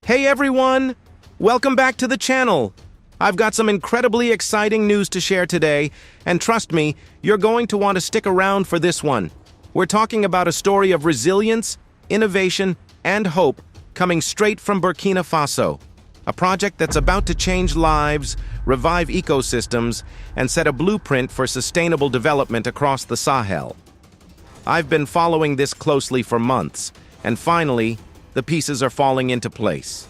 Hey everyone! Welcome back to the channel. I've got some incredibly exciting news to share today, and trust me, you're going to want to stick around for this one. We're talking about a story of resilience, innovation, and hope coming straight from Burkina Faso. A project that's about to change lives, revive ecosystems, and set a blueprint for sustainable development across the Sahel. I've been following this closely for months, and finally, the pieces are falling into place.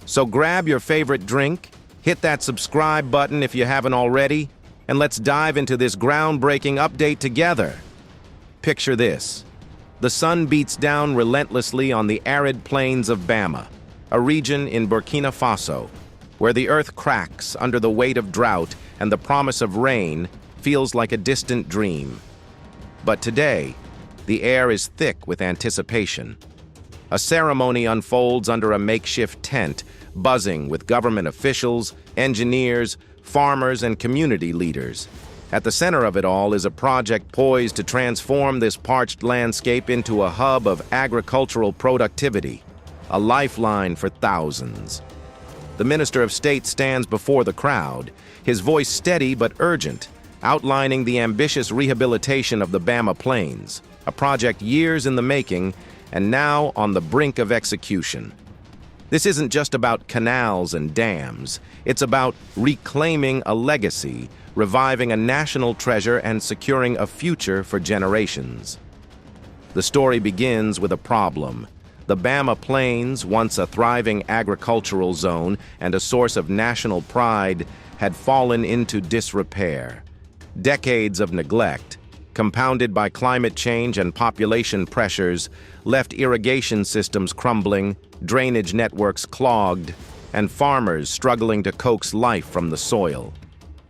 So grab your favorite drink, hit that subscribe button if you haven't already, and let's dive into this groundbreaking update together. Picture this. The sun beats down relentlessly on the arid plains of Bama, a region in Burkina Faso, where the earth cracks under the weight of drought and the promise of rain feels like a distant dream. But today, the air is thick with anticipation. A ceremony unfolds under a makeshift tent, buzzing with government officials, engineers, farmers, and community leaders. At the center of it all is a project poised to transform this parched landscape into a hub of agricultural productivity, a lifeline for thousands. The Minister of State stands before the crowd, his voice steady but urgent, outlining the ambitious rehabilitation of the Bama Plains, a project years in the making and now on the brink of execution. This isn't just about canals and dams. It's about reclaiming a legacy, reviving a national treasure, and securing a future for generations. The story begins with a problem. The Bama Plains, once a thriving agricultural zone and a source of national pride, had fallen into disrepair. Decades of neglect, compounded by climate change and population pressures, left irrigation systems crumbling, drainage networks clogged, and farmers struggling to coax life from the soil.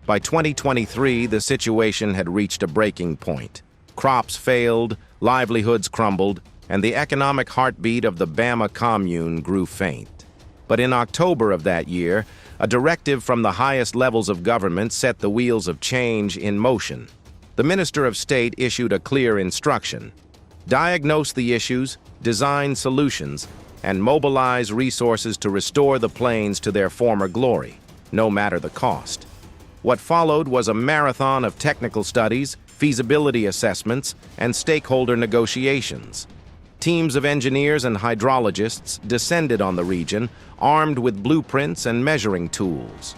By 2023, the situation had reached a breaking point. Crops failed, livelihoods crumbled, and the economic heartbeat of the Bama commune grew faint. But in October of that year, a directive from the highest levels of government set the wheels of change in motion. The Minister of State issued a clear instruction: diagnose the issues, design solutions, and mobilize resources to restore the plains to their former glory, no matter the cost. What followed was a marathon of technical studies, feasibility assessments, and stakeholder negotiations. Teams of engineers and hydrologists descended on the region, armed with blueprints and measuring tools.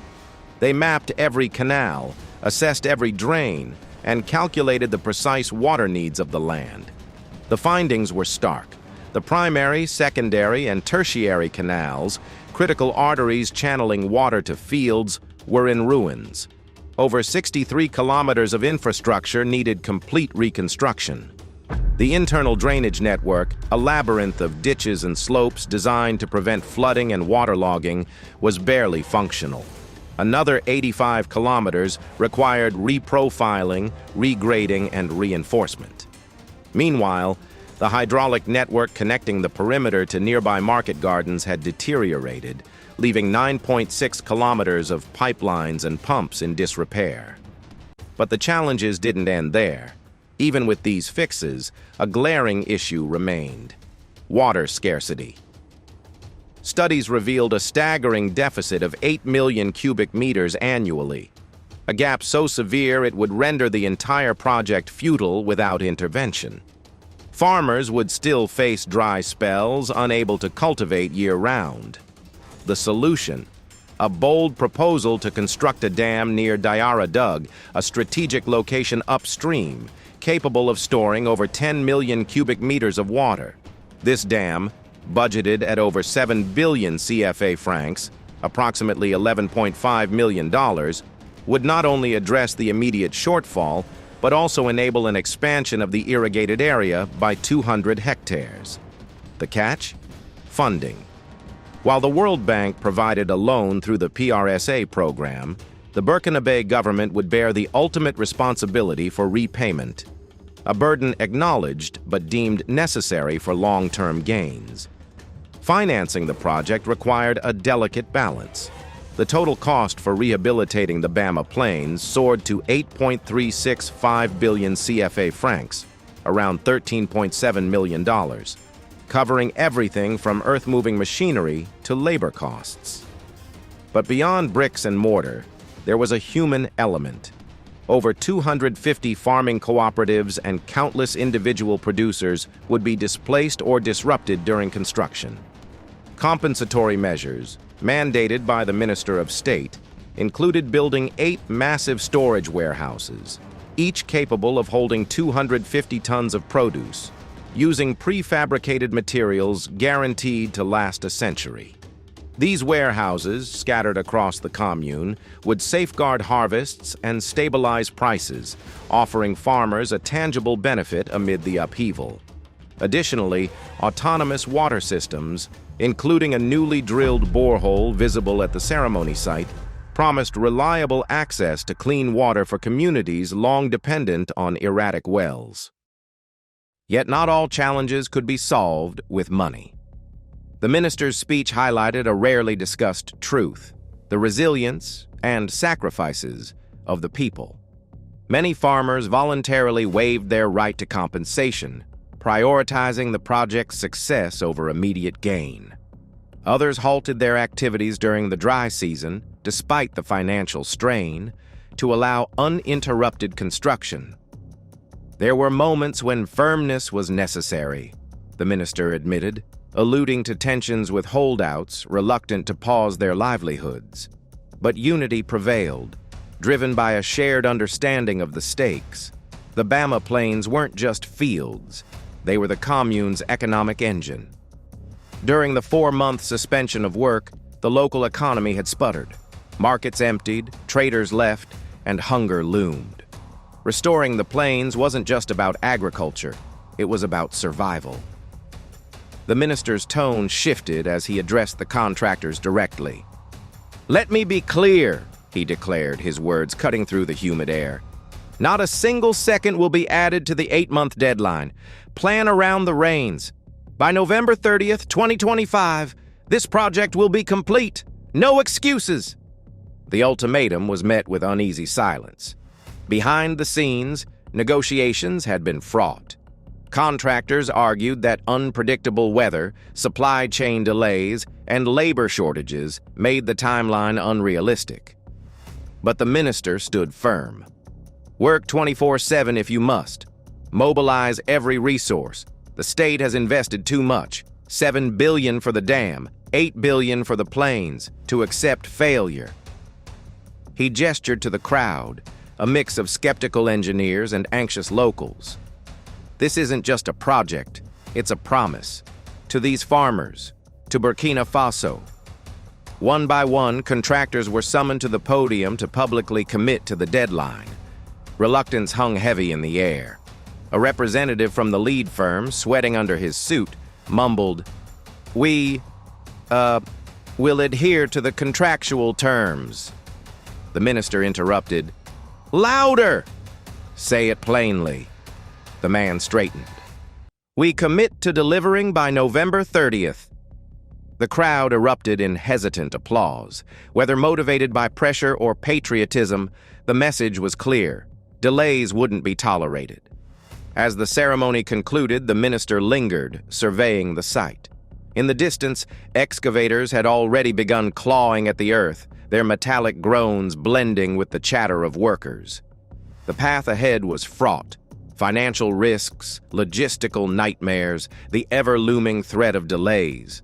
They mapped every canal, assessed every drain, and calculated the precise water needs of the land. The findings were stark. The primary, secondary, and tertiary canals, critical arteries channeling water to fields, were in ruins. Over 63 kilometers of infrastructure needed complete reconstruction. The internal drainage network, a labyrinth of ditches and slopes designed to prevent flooding and waterlogging, was barely functional. Another 85 kilometers required reprofiling, regrading, and reinforcement. Meanwhile, the hydraulic network connecting the perimeter to nearby market gardens had deteriorated, leaving 9.6 kilometers of pipelines and pumps in disrepair. But the challenges didn't end there. Even with these fixes, a glaring issue remained: water scarcity. Studies revealed a staggering deficit of 8 million cubic meters annually, a gap so severe it would render the entire project futile without intervention. Farmers would still face dry spells, unable to cultivate year-round. The solution: a bold proposal to construct a dam near Diara Dug, a strategic location upstream, capable of storing over 10 million cubic meters of water. This dam, budgeted at over 7 billion CFA francs, approximately $11.5 million, would not only address the immediate shortfall, but also enable an expansion of the irrigated area by 200 hectares. The catch? Funding. While the World Bank provided a loan through the PRSA program, the Burkina Faso government would bear the ultimate responsibility for repayment, a burden acknowledged but deemed necessary for long-term gains. Financing the project required a delicate balance. The total cost for rehabilitating the Bama Plains soared to 8.365 billion CFA francs, around $13.7 million. covering everything from earth-moving machinery to labor costs. But beyond bricks and mortar, there was a human element. Over 250 farming cooperatives and countless individual producers would be displaced or disrupted during construction. Compensatory measures, mandated by the Minister of State, included building 8 massive storage warehouses, each capable of holding 250 tons of produce, using prefabricated materials guaranteed to last a century. These warehouses, scattered across the commune, would safeguard harvests and stabilize prices, offering farmers a tangible benefit amid the upheaval. Additionally, autonomous water systems, including a newly drilled borehole visible at the ceremony site, promised reliable access to clean water for communities long dependent on erratic wells. Yet not all challenges could be solved with money. The minister's speech highlighted a rarely discussed truth: the resilience and sacrifices of the people. Many farmers voluntarily waived their right to compensation, prioritizing the project's success over immediate gain. Others halted their activities during the dry season, despite the financial strain, to allow uninterrupted construction. There were moments when firmness was necessary, the minister admitted, alluding to tensions with holdouts reluctant to pause their livelihoods. But unity prevailed, driven by a shared understanding of the stakes. The Bama plains weren't just fields, they were the commune's economic engine. During the 4-month suspension of work, the local economy had sputtered. Markets emptied, traders left, and hunger loomed. Restoring the plains wasn't just about agriculture, it was about survival. The minister's tone shifted as he addressed the contractors directly. "Let me be clear," he declared, his words cutting through the humid air. "Not a single second will be added to the 8-month deadline. Plan around the rains. By November 30th, 2025, this project will be complete. No excuses." The ultimatum was met with uneasy silence. Behind the scenes, negotiations had been fraught. Contractors argued that unpredictable weather, supply chain delays, and labor shortages made the timeline unrealistic. But the minister stood firm. "Work 24/7 if you must. Mobilize every resource. The state has invested too much. $7 billion for the dam, $8 billion for the plains, to accept failure." He gestured to the crowd, a mix of skeptical engineers and anxious locals. "This isn't just a project, it's a promise. To these farmers, to Burkina Faso." One by one, contractors were summoned to the podium to publicly commit to the deadline. Reluctance hung heavy in the air. A representative from the lead firm, sweating under his suit, mumbled, "We, will adhere to the contractual terms." The minister interrupted, "Louder! Say it plainly." The man straightened. "We commit to delivering by November 30th. The crowd erupted in hesitant applause. Whether motivated by pressure or patriotism, the message was clear. Delays wouldn't be tolerated. As the ceremony concluded, the minister lingered, surveying the site. In the distance, excavators had already begun clawing at the earth, their metallic groans blending with the chatter of workers. The path ahead was fraught. Financial risks, logistical nightmares, the ever-looming threat of delays.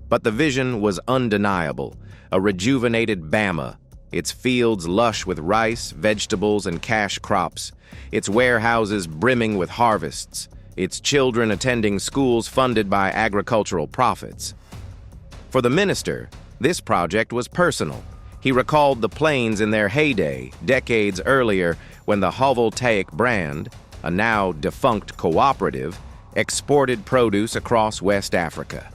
But the vision was undeniable, a rejuvenated Bama, its fields lush with rice, vegetables, and cash crops, its warehouses brimming with harvests, its children attending schools funded by agricultural profits. For the minister, this project was personal. He recalled the plains in their heyday, decades earlier, when the Voltaic brand, a now defunct cooperative, exported produce across West Africa.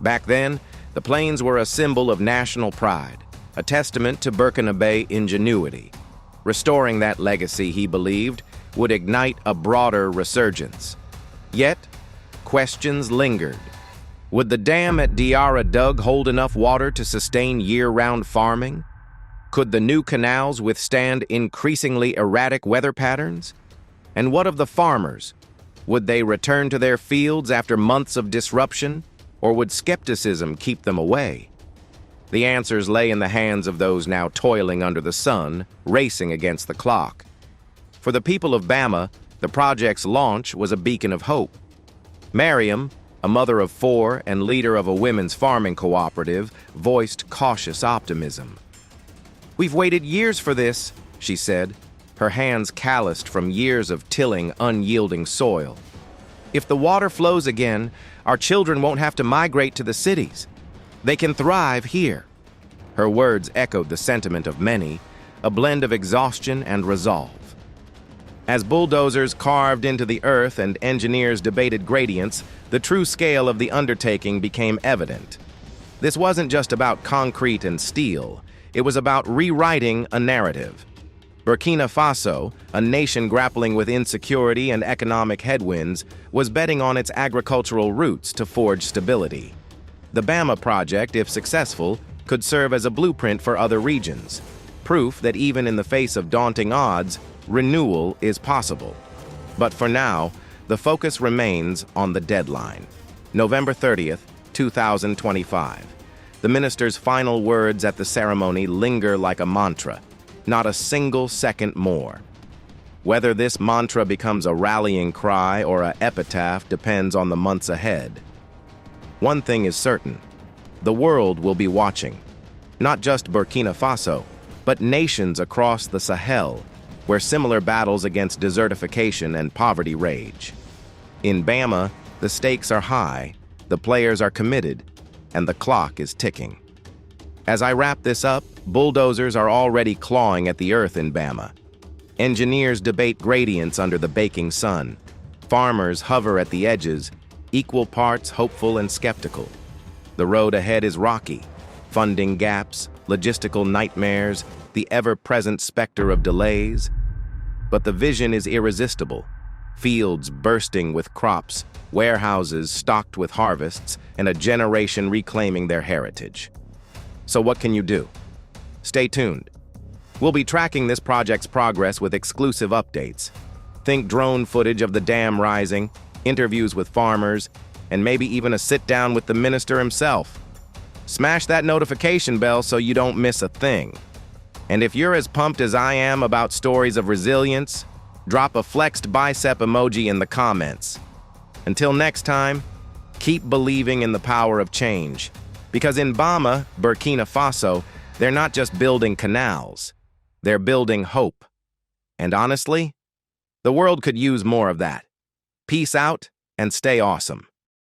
Back then, the plains were a symbol of national pride, a testament to Burkina Faso ingenuity. Restoring that legacy, he believed, would ignite a broader resurgence. Yet, questions lingered. Would the dam at Diarra Dug hold enough water to sustain year-round farming? Could the new canals withstand increasingly erratic weather patterns? And what of the farmers? Would they return to their fields after months of disruption, or would skepticism keep them away? The answers lay in the hands of those now toiling under the sun, racing against the clock. For the people of Bama, the project's launch was a beacon of hope. Mariam, a mother of 4 and leader of a women's farming cooperative, voiced cautious optimism. "We've waited years for this," she said, her hands calloused from years of tilling unyielding soil. "If the water flows again, our children won't have to migrate to the cities. They can thrive here." Her words echoed the sentiment of many, a blend of exhaustion and resolve. As bulldozers carved into the earth and engineers debated gradients, the true scale of the undertaking became evident. This wasn't just about concrete and steel, it was about rewriting a narrative. Burkina Faso, a nation grappling with insecurity and economic headwinds, was betting on its agricultural roots to forge stability. The Bama project, if successful, could serve as a blueprint for other regions, proof that even in the face of daunting odds, renewal is possible. But for now, the focus remains on the deadline. November 30th, 2025. The minister's final words at the ceremony linger like a mantra, not a single second more. Whether this mantra becomes a rallying cry or an epitaph depends on the months ahead. One thing is certain, the world will be watching, not just Burkina Faso, but nations across the Sahel, where similar battles against desertification and poverty rage. In Bama, the stakes are high, the players are committed, and the clock is ticking. As I wrap this up, bulldozers are already clawing at the earth in Bama. Engineers debate gradients under the baking sun. Farmers hover at the edges, equal parts hopeful and skeptical. The road ahead is rocky. Funding gaps, logistical nightmares, the ever-present specter of delays. But the vision is irresistible. Fields bursting with crops, warehouses stocked with harvests, and a generation reclaiming their heritage. So what can you do? Stay tuned. We'll be tracking this project's progress with exclusive updates. Think drone footage of the dam rising, interviews with farmers, and maybe even a sit-down with the minister himself. Smash that notification bell so you don't miss a thing. And if you're as pumped as I am about stories of resilience, drop a flexed bicep emoji in the comments. Until next time, keep believing in the power of change. Because in Bama, Burkina Faso, they're not just building canals, they're building hope. And honestly, the world could use more of that. Peace out and stay awesome.